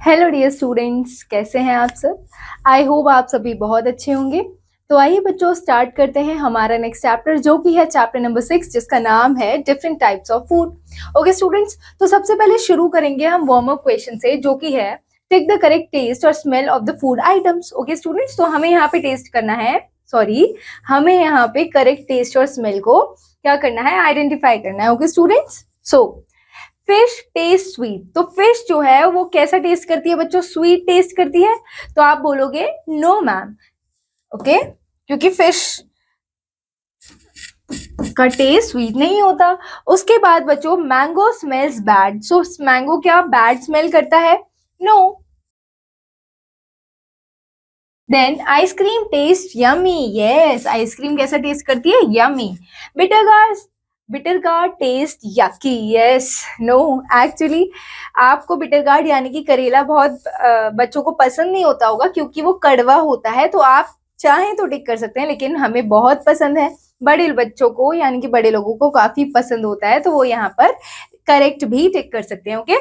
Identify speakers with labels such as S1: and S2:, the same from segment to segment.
S1: Hello dear students, कैसे हैं आप सब। आई होप आप सभी बहुत अच्छे होंगे। तो आइए बच्चों, स्टार्ट करते हैं हमारा नेक्स्ट चैप्टर, जो कि है चैप्टर नंबर 6, जिसका नाम है different types of food. Okay students, तो सबसे पहले शुरू करेंगे हम वार्म अप क्वेश्चन से, जो कि है टेक द करेक्ट टेस्ट और smell of the food items. Okay students, तो हमें यहाँ पे टेस्ट करना है, हमें यहाँ पे करेक्ट टेस्ट और स्मेल को क्या करना है, आइडेंटिफाई करना है। Okay students, so fish test sweet. तो फिश जो है वो कैसा टेस्ट करती है बच्चों, स्वीट टेस्ट करती है। तो आप बोलोगे नो मैम, ओके, क्योंकि फिश का टेस्ट स्वीट नहीं होता। उसके बाद बच्चों, mango smells bad. So mango क्या बैड स्मेल करता है, no. Then ice cream taste yummy, yes, ice cream कैसा टेस्ट करती है, yummy. Bitter gourd taste yucky, yes, no. Actually आपको बिटर गार्ड यानी कि करेला बहुत बच्चों को पसंद नहीं होता होगा, क्योंकि वो कड़वा होता है। तो आप चाहें तो टिक कर सकते हैं, लेकिन हमें बहुत पसंद है, बड़े बच्चों को यानी कि बड़े लोगों को काफी पसंद होता है, तो वो यहाँ पर करेक्ट भी टिक कर सकते हैं। ओके,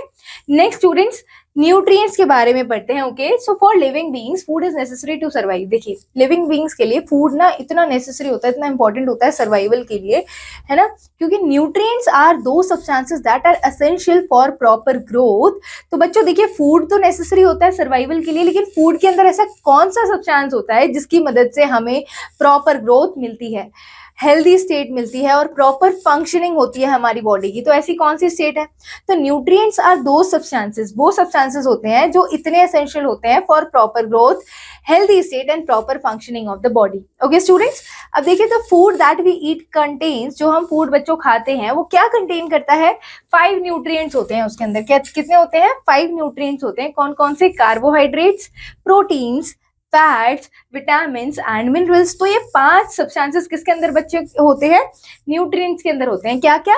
S1: नेक्स्ट स्टूडेंट्स, न्यूट्रिएंट्स के बारे में पढ़ते हैं। Okay, so for living beings food is necessary to survive. देखिए, लिविंग बीइंग्स के लिए फूड ना इतना नेसेसरी होता है, इतना इंपॉर्टेंट होता है सर्वाइवल के लिए, है ना, क्योंकि nutrients are the substances that are essential for proper growth. तो बच्चों देखिए, फूड तो नेसेसरी होता है सर्वाइवल के लिए, लेकिन फूड के अंदर ऐसा कौन सा सब्सटेंस होता है जिसकी मदद से हमें प्रॉपर ग्रोथ मिलती है, हेल्दी स्टेट मिलती है और प्रॉपर फंक्शनिंग होती है हमारी बॉडी की। तो ऐसी कौन सी स्टेट है, तो न्यूट्रिएंट्स आर दो सब्सटेंसेस, वो सब्सटेंसेस होते हैं जो इतने एसेंशियल होते हैं for proper growth, healthy state and proper functioning of the body. Okay students, अब देखिए, the food that we eat contains, जो हम फूड बच्चों खाते हैं वो क्या कंटेन करता है, 5 न्यूट्रिएंट्स होते हैं उसके अंदर। क्या कितने होते हैं, 5 न्यूट्रिएंट्स होते हैं। कौन कौन से, carbohydrates, proteins, fats, vitamins and minerals. तो ये 5 सब्सटेंसेस किसके अंदर बच्चे होते हैं, न्यूट्रिएंट्स के अंदर होते हैं। क्या क्या,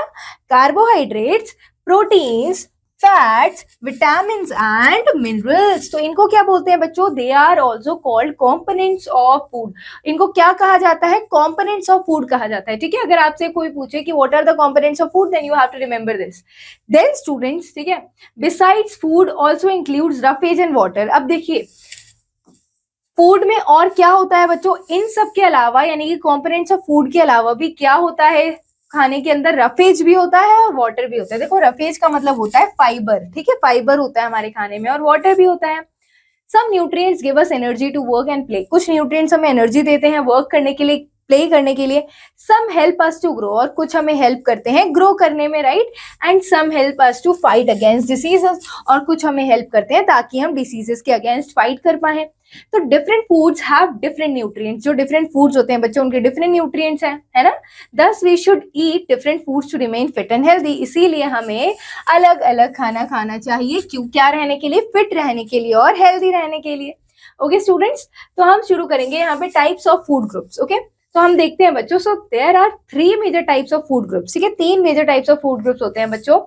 S1: carbohydrates, proteins, fats, vitamins and minerals. तो इनको क्या बोलते हैं बच्चों, they are also called components of food. इनको क्या कहा जाता है, कॉम्पोनेंट्स ऑफ फूड कहा जाता है। ठीक है, अगर आपसे कोई पूछे कि what are the components of food, then you have to remember this. Then students, ठीक है, besides food also includes roughage and water. अब देखिए, फूड में और क्या होता है बच्चों, इन सब के अलावा यानी कि कंपोनेंट्स ऑफ फूड के अलावा भी क्या होता है, खाने के अंदर रफेज भी होता है और वाटर भी होता है। देखो, रफेज का मतलब होता है फाइबर, ठीक है, फाइबर होता है हमारे खाने में, और वाटर भी होता है। Some nutrients give us energy to work and play. कुछ न्यूट्रिएंट्स हमें एनर्जी देते हैं वर्क करने के लिए, प्ले करने के लिए। Some help us to grow, और कुछ हमें हेल्प करते हैं ग्रो करने में, right. And some help us to fight against diseases, और कुछ हमें हेल्प करते हैं ताकि हम डिसीजेस के अगेंस्ट फाइट कर पाए। तो different foods have different nutrients. जो डिफरेंट फूड्स होते हैं बच्चों, उनके डिफरेंट न्यूट्रिएंट्स हैं, है ना। Thus we should eat different foods to remain fit and healthy. इसीलिए हमें अलग अलग खाना खाना चाहिए, क्यों, क्या रहने के लिए, फिट रहने के लिए और हेल्दी रहने के लिए। ओके स्टूडेंट्स, तो हम शुरू करेंगे यहाँ पे types of food groups. Okay, तो हम देखते हैं बच्चों, so there are 3 major types of food groups. ठीक है, 3 major types of food groups होते हैं बच्चों,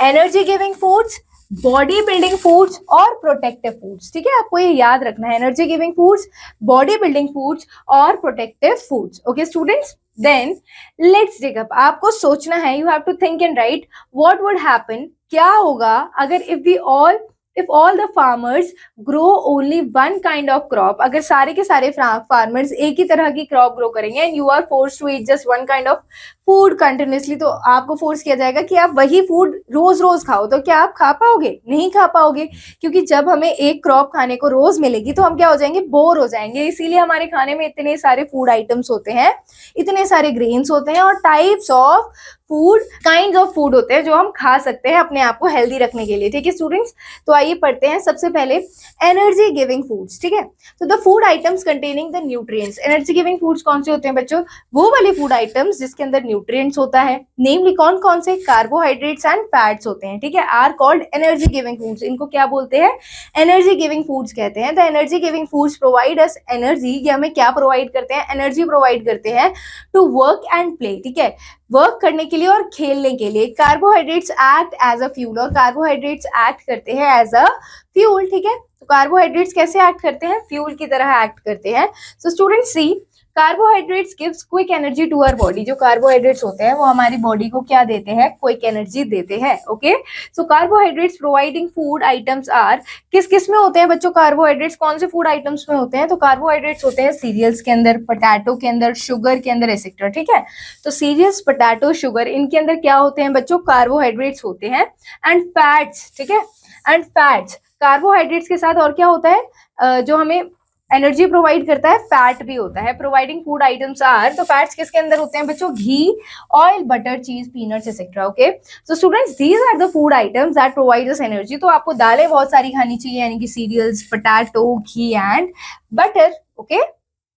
S1: energy giving foods, body building foods और प्रोटेक्टिव फूड्स। ठीक है, आपको ये याद रखना है, energy giving foods, body building foods और protective foods. Okay students, then let's dig up. आपको सोचना है, you have to think and write what would happen, क्या होगा अगर if all the farmers grow only one kind of crop। अगर सारे के सारे फार्मर्स एक ही तरह की क्रॉप ग्रो करेंगे, and you are force to eat just one kind of food continuously, तो आपको फोर्स किया जाएगा कि आप वही फूड रोज रोज खाओ। तो क्या आप खा पाओगे, नहीं खा पाओगे, क्योंकि जब हमें एक क्रॉप खाने को रोज मिलेगी तो हम क्या हो जाएंगे, बोर हो जाएंगे। इसीलिए हमारे खाने में इतने सारे फूड आइटम्स होते हैं, इतने सारे ग्रेन्स होते हैं और types of food, kind of food होते हैं जो हम खा सकते हैं अपने आप को हेल्दी रखने के लिए। ठीक है स्टूडेंट्स, तो आइए पढ़ते हैं सबसे पहले एनर्जी गिविंग फूड्स। ठीक है, तो the food items containing the nutrients. Energy giving foods कौन से होते हैं बच्चों, वो वाले फूड आइटम्स जिसके अंदर न्यूट्रिएंट्स होता है, नेमली कौन कौन से, कार्बोहाइड्रेट्स एंड फैट्स होते हैं। ठीक है, are called energy giving foods. इनको क्या बोलते हैं, एनर्जी गिविंग फूड्स कहते हैं। The energy giving foods provide us energy, ये हमें क्या प्रोवाइड करते हैं, एनर्जी प्रोवाइड करते हैं टू वर्क एंड प्ले। ठीक है, वर्क करने के लिए और खेलने के लिए। Carbohydrates act as a fuel, और कार्बोहाइड्रेट्स एक्ट करते हैं एज अ फ्यूल। ठीक है, तो कार्बोहाइड्रेट्स कैसे एक्ट करते हैं, फ्यूल की तरह एक्ट करते हैं। So student see, carbohydrates gives quick energy to our body. जो कार्बोहाइड्रेट्स होते हैं वो हमारी बॉडी को क्या देते हैं, क्विक एनर्जी देते हैं। Okay, so carbohydrates providing food items are, किस किस में होते हैं बच्चों कार्बोहाइड्रेट्स, कौन से फूड आइटम्स में होते हैं? तो कार्बोहाइड्रेट्स होते हैं सीरियल्स के अंदर, पोटैटो के अंदर, शुगर के अंदर एक्सेट्रा। ठीक है, तो सीरियल्स, पोटैटो, शुगर, इनके अंदर क्या होते हैं बच्चों, कार्बोहाइड्रेट्स होते हैं। एंड फैट्स, ठीक है, एंड फैट्स, कार्बोहाइड्रेट्स के साथ और क्या होता है जो हमें एनर्जी प्रोवाइड करता है, फैट भी होता है। प्रोवाइडिंग फूड आइटम्स आर, तो फैट्स किसके अंदर होते हैं बच्चों, ghee, oil, butter, cheese, peanuts etcetera. Okay, so students these are the food items that provide us energy. तो आपको दालें बहुत सारी खानी चाहिए, यानी कि cereals, potato, ghee and butter. Okay,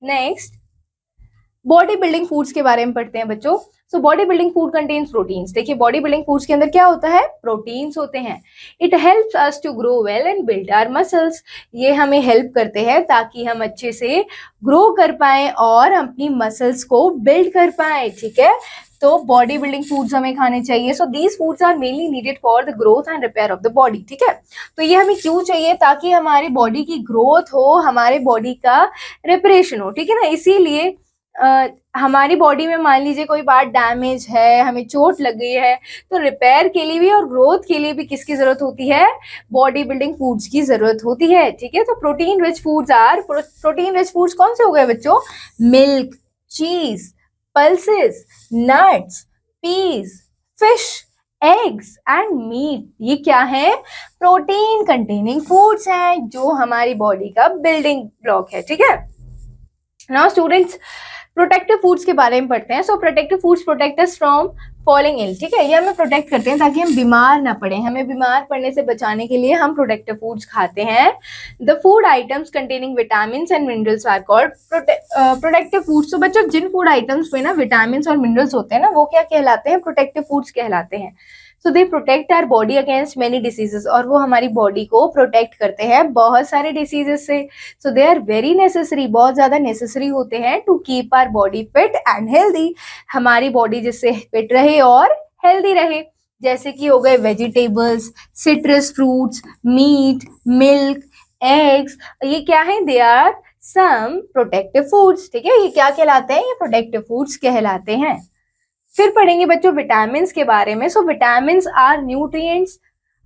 S1: next body building foods के बारे में पढ़ते हैं बच्चों। So body building food contains proteins. देखिए बॉडी बिल्डिंग फूड्स के अंदर क्या होता है, प्रोटीन्स होते हैं। It helps us to grow well and build our muscles. ये हमें हेल्प करते हैं ताकि हम अच्छे से ग्रो कर पाए और अपनी मसल्स को बिल्ड कर पाए। ठीक है, तो बॉडी बिल्डिंग फूड्स हमें खाने चाहिए। So these foods are mainly needed for the growth and repair of the body. ठीक है, तो ये हमें क्यों चाहिए, ताकि हमारी बॉडी की ग्रोथ हो, हमारे बॉडी का रिपेरेशन हो। ठीक है ना, इसीलिए हमारी बॉडी में मान लीजिए कोई पार्ट डैमेज है, हमें चोट लग गई है, तो रिपेयर के लिए भी और ग्रोथ के लिए भी किसकी जरूरत होती है, बॉडी बिल्डिंग फूड्स की जरूरत होती है। ठीक है, तो protein rich foods are, protein rich foods कौन से हो गए बच्चों, milk, cheese, pulses, nuts, peas, fish, eggs and meat. ये क्या है, प्रोटीन कंटेनिंग फूड्स हैं जो हमारी बॉडी का बिल्डिंग ब्लॉक है। ठीक है, नाउ स्टूडेंट्स प्रोटेक्टिव फूड्स के बारे में पढ़ते हैं। So protective foods protect us from falling ill. ठीक है, ये हमें प्रोटेक्ट करते हैं ताकि हम बीमार ना पड़े। हमें बीमार पड़ने से बचाने के लिए हम प्रोटेक्टिव फूड्स खाते हैं। The food items containing vitamins and minerals are called protective foods. तो बच्चों जिन फूड आइटम्स में ना विटामिन्स और मिनरल्स होते हैं ना, वो क्या कहलाते हैं, प्रोटेक्टिव फूड्स कहलाते हैं। So they protect our body against many diseases. और वो हमारी बॉडी को प्रोटेक्ट करते हैं बहुत सारे डिसीजेस से। So they are very necessary, बहुत ज्यादा नेसेसरी होते हैं to keep our body fit and healthy. हमारी बॉडी जिससे फिट रहे और हेल्दी रहे, जैसे कि हो गए vegetables, citrus fruits, meat, milk, eggs. ये क्या है, they are some protective foods. ठीक है, ये क्या कहलाते हैं, ये प्रोटेक्टिव फूड्स कहलाते हैं। फिर पढ़ेंगे बच्चों विटामिन्स के बारे में। So vitamins are nutrients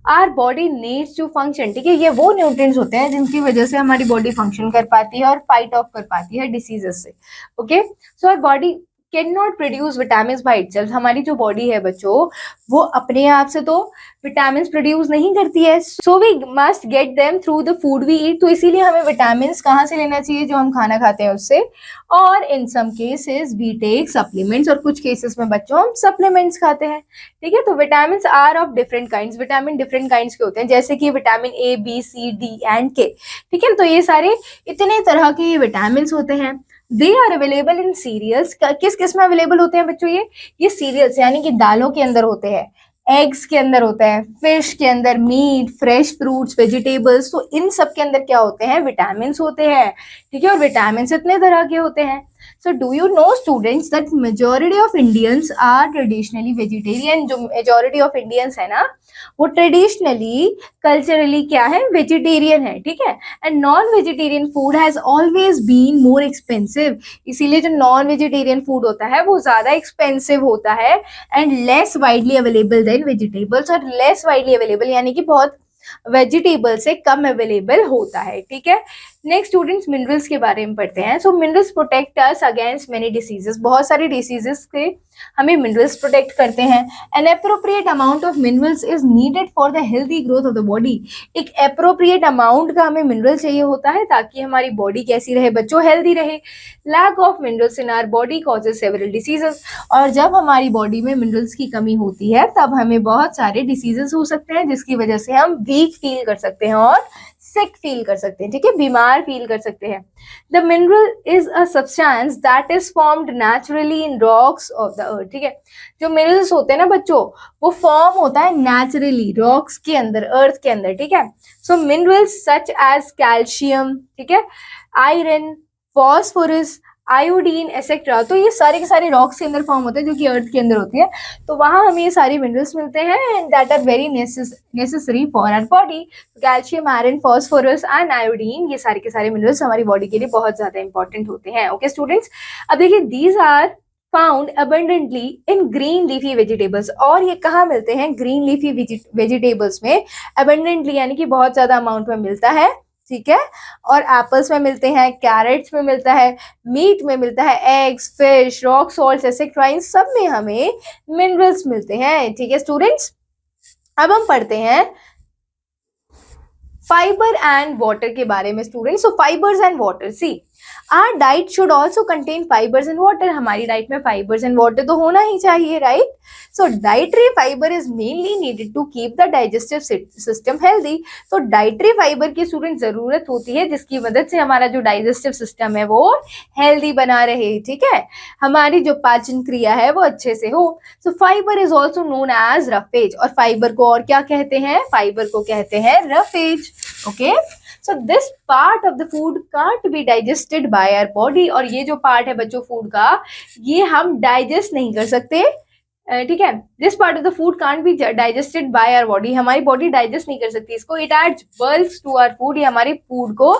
S1: our body needs to function. ठीक है, ये वो न्यूट्रिएंट्स होते हैं जिनकी वजह से हमारी बॉडी फंक्शन कर पाती है और फाइट ऑफ कर पाती है डिसीजेस से। Okay, so our body can not produce vitamins by itself. हमारी जो बॉडी है बच्चों, वो अपने आप से तो विटामिन्स प्रोड्यूस नहीं करती है। So we must get them through the food we eat. तो इसीलिए हमें विटामिन्स कहाँ से लेना चाहिए, जो हम खाना खाते हैं उससे। और in some cases we take supplements, और कुछ केसेस में बच्चों हम सप्लीमेंट्स खाते हैं। ठीक है, तो vitamins are of different kinds. Vitamin different kinds के होते हैं, जैसे कि vitamin A, B, C, D and K. ठीक है, तो ये सारे इतने तरह के विटामिन्स होते हैं। They are available in cereals. किस किस में अवेलेबल होते हैं बच्चों, ये सीरियल्स यानी कि दालों के अंदर होते हैं, एग्स के अंदर होता है, फिश के अंदर, मीट, फ्रेश फ्रूट्स, वेजिटेबल्स। तो इन सब के अंदर क्या होते हैं, विटामिन होते हैं। ठीक है, और विटामिन इतने तरह के होते हैं। So do you know students that majority of Indians are traditionally vegetarian. जो मेजोरिटी ऑफ इंडियंस है ना, वो ट्रेडिशनली कल्चरली क्या है, वेजिटेरियन है। ठीक है, and non vegetarian food has always been more expensive. इसीलिए जो नॉन वेजिटेरियन फूड होता है वो ज्यादा एक्सपेंसिव होता है and less widely available than vegetables. और लेस वाइडली अवेलेबल यानी कि बहुत वेजिटेबल से कम अवेलेबल होता है। ठीक है, नेक्स्ट स्टूडेंट्स मिनरल्स के बारे में पढ़ते हैं। So minerals protect us against many diseases. बहुत सारे डिसीजेस से हमें मिनरल्स प्रोटेक्ट करते हैं। An appropriate amount of minerals is needed for the healthy growth of the body. एक एप्रोप्रिएट अमाउंट का हमें मिनरल चाहिए होता है ताकि हमारी बॉडी कैसी रहे बच्चों, हेल्दी रहे। Lack of minerals in our body causes several diseases. और जब हमारी बॉडी में मिनरल्स की कमी होती है तब हमें बहुत सारे डिसीजेस हो सकते हैं, जिसकी वजह से हम वीक फील कर सकते हैं और सिक फील कर सकते हैं। ठीक है, बीमार फील कर सकते हैं। The mineral is a substance that is formed naturally in rocks of the earth. ठीक है, जो मिनरल्स होते हैं ना बच्चों, वो फॉर्म होता है नेचुरली रॉक्स के अंदर, अर्थ के अंदर। ठीक है, सो मिनरल्स सच एज कैल्शियम, ठीक है, आयरन, फॉस्फोरस, आयोडीन एक्सेट्रा, तो ये सारे के सारे रॉक्स के अंदर फॉर्म होते हैं जो कि अर्थ के अंदर होती है, तो वहाँ हमें ये सारी मिनरल्स मिलते हैं and that are very necessary for our body. Calcium, iron, phosphorus and iodine, ये सारे के सारे मिनरल्स हमारी बॉडी के लिए बहुत ज्यादा इंपॉर्टेंट होते हैं। ओके स्टूडेंट्स, अब देखिए these are found abundantly in green leafy vegetables, और ये कहाँ मिलते हैं? ग्रीन लीफी वेजिटेबल्स में abundantly यानी कि बहुत ज्यादा अमाउंट में मिलता है, ठीक है। और एप्पल्स में मिलते हैं, कैरेट्स में मिलता है, मीट में मिलता है, eggs, fish, rock salt etcetera, इन सब में हमें मिनरल्स मिलते हैं, ठीक है स्टूडेंट्स। अब हम पढ़ते हैं फाइबर एंड वाटर के बारे में students. So fibres and water, see our diet should also contain fibres and water, हमारी डाइट में फाइबर्स एंड वाटर तो होना ही चाहिए, right. So dietary fibre is mainly needed to keep the digestive system healthy. तो डाइटरी फाइबर की student जरूरत होती है जिसकी मदद से हमारा जो डाइजेस्टिव सिस्टम है वो हेल्दी बना रहे, ठीक है, हमारी जो पाचन क्रिया है वो अच्छे से हो। So fibre is also known as roughage, और फाइबर को और क्या कहते हैं? फाइबर को कहते हैं roughage. Okay, so this part of the food can't be digested by our body, और ये जो पार्ट है बच्चों फूड का, ये हम डाइजेस्ट नहीं कर सकते, ठीक है। This part of the food can't be digested by our body, हमारी बॉडी डाइजेस्ट नहीं कर सकती इसको। It adds bulk to our food, ये हमारे फूड को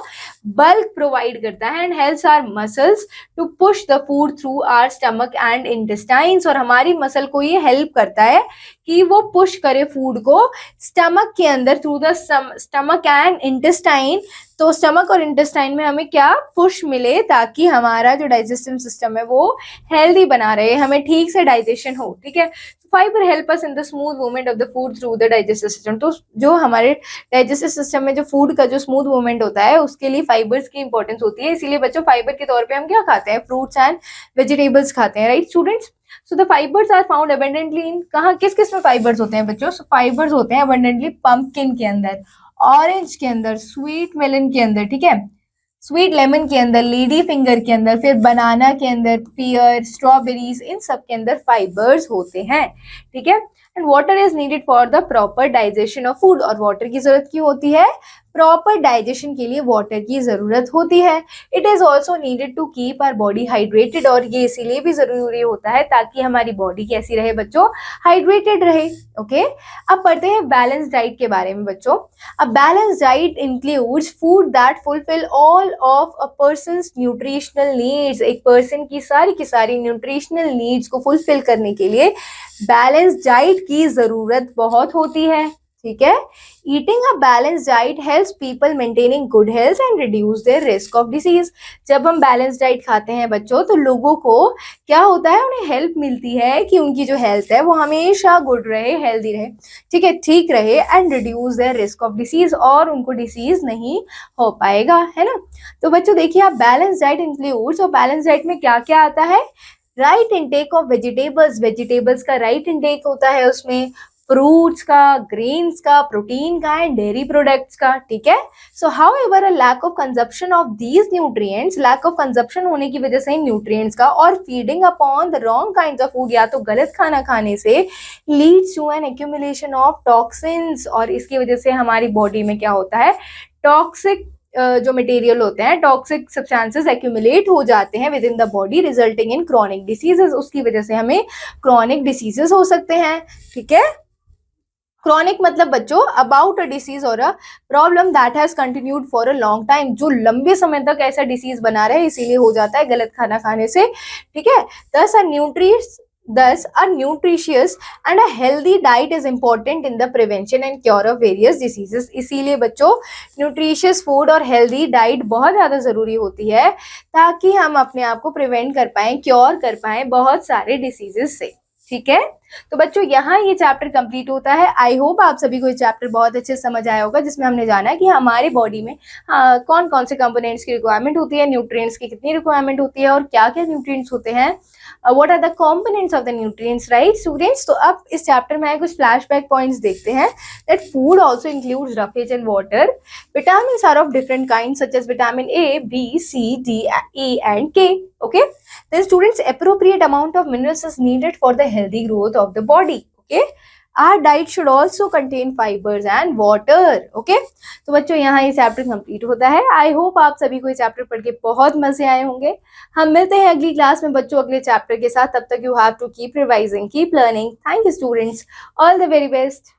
S1: बल्क प्रोवाइड करता है, and helps our muscles to push the food through our stomach and intestines, और हमारी मसल को ये हेल्प करता है कि वो पुश करे फूड को स्टमक के अंदर through the stomach and intestine. तो स्टमक और इंटेस्टाइन में हमें क्या पुश मिले ताकि हमारा जो डाइजेस्टिव सिस्टम है वो हेल्दी बना रहे, हमें ठीक से डाइजेशन हो, ठीक है। Fibre help us in the smooth movement of the food through the digestive system, तो जो हमारे डाइजेस्टिव सिस्टम में जो फूड का जो स्मूथ मूवमेंट होता है उसके लिए फाइबर्स की इंपॉर्टेंस होती है। इसीलिए बच्चों फाइबर के तौर पे हम क्या खाते हैं? फ्रूट्स एंड वेजिटेबल्स खाते हैं, right students. So the fibres are found abundantly in, कहाँ किस किस में फाइबर्स होते हैं बच्चों? सो फाइबर्स होते हैं अबंडेंटली पंपकिन के अंदर, ऑरेंज के अंदर, स्वीट मेलन के अंदर, ठीक है, स्वीट लेमन के अंदर, लेडी फिंगर के अंदर, फिर बनाना के अंदर, पियर, स्ट्रॉबेरीज, इन सब के अंदर फाइबर्स होते हैं, ठीक है। And water is needed for the proper digestion of food, और वाटर की जरूरत क्यों होती है? प्रॉपर डाइजेशन के लिए वाटर की जरूरत होती है। It is also needed to keep our body hydrated, और ये इसीलिए भी जरूरी होता है ताकि हमारी बॉडी कैसी रहे बच्चों? हाइड्रेटेड रहे। ओके, अब पढ़ते हैं बैलेंस डाइट के बारे में बच्चों। A balance diet includes food that fulfil all of a persons nutritional needs, एक पर्सन की सारी न्यूट्रिशनल नीड्स को फुलफिल करने के लिए बैलेंस डाइट की जरूरत बहुत होती है, ठीक है। Eating a balance diet helps people maintaining good health and reduce there risk of disease. जब हम बैलेंस डाइट खाते हैं बच्चों तो लोगों को क्या होता है? उन्हें हेल्प मिलती है कि उनकी जो हेल्थ है वो हमेशा गुड रहे, हेल्दी रहे, ठीक है, ठीक रहे, and reduce there risk of disease, और उनको डिसीज नहीं हो पाएगा, है ना। तो बच्चों देखिए आप, बैलेंस डाइट इंक्लूड्स, और बैलेंस डाइट में क्या क्या आता है? Right intake of vegetables, vegetables का राइट इनटेक होता है उसमें, फ्रूट्स का, ग्रेन्स का, प्रोटीन का, एंड डेयरी प्रोडक्ट्स का, ठीक है। So however a lack of consumption of these nutrients, lack of consumption होने की वजह से न्यूट्रिएंट्स का, और feeding upon the wrong kinds of food, या तो गलत खाना खाने से leads to an accumulation of toxins, और इसकी वजह से हमारी बॉडी में क्या होता है? टॉक्सिक जो मटेरियल होते हैं, टॉक्सिक सब्सटेंसेस एक्यूमुलेट हो जाते हैं with in the body, resulting in chronic diseases, उसकी वजह से हमें क्रॉनिक डिसीजेस हो सकते हैं, ठीक है। क्रॉनिक मतलब बच्चों अबाउट अ डिसीज और a problem that has continued for a long time, जो लंबे समय तक ऐसा डिसीज बना रहे, इसीलिए हो जाता है गलत खाना खाने से, ठीक है। Thus, a nutritious and a healthy diet is important in the prevention and cure of various diseases. इसीलिए बच्चों न्यूट्रिशियस फूड और हेल्दी डाइट बहुत ज़्यादा ज़रूरी होती है ताकि हम अपने आप को प्रिवेंट कर पाएं, क्योर कर पाएं बहुत सारे डिसीजेस से, ठीक है। तो बच्चों यहाँ ये चैप्टर कंप्लीट होता है। आई होप आप सभी को ये चैप्टर बहुत अच्छे से समझ आया होगा, जिसमें हमने जाना कि हमारे बॉडी में कौन कौन से कंपोनेंट्स की रिक्वायरमेंट होती है, न्यूट्रिएंट्स की कितनी रिक्वायरमेंट होती है, और क्या क्या न्यूट्रिएंट्स होते हैं, what are the components of the nutrients, right students. तो अब इस चैप्टर में कुछ फ्लैशबैक पॉइंट्स देखते हैं। That food also includes roughage and water, vitamins are of different kinds such as vitamin A, B, C, D, E and K, okay. Then students, appropriate amount of minerals is needed for the healthy growth of the body, okay. Our diet should also contain fibers and water. Okay? तो बच्चों यहाँ ये chapter complete होता है. I hope आप सभी को ये चैप्टर पढ़ के बहुत मजे आए होंगे. हम मिलते हैं अगली क्लास में बच्चों अगले चैप्टर के साथ. तब तक you have to keep revising, keep learning. Thank you students. All the very best.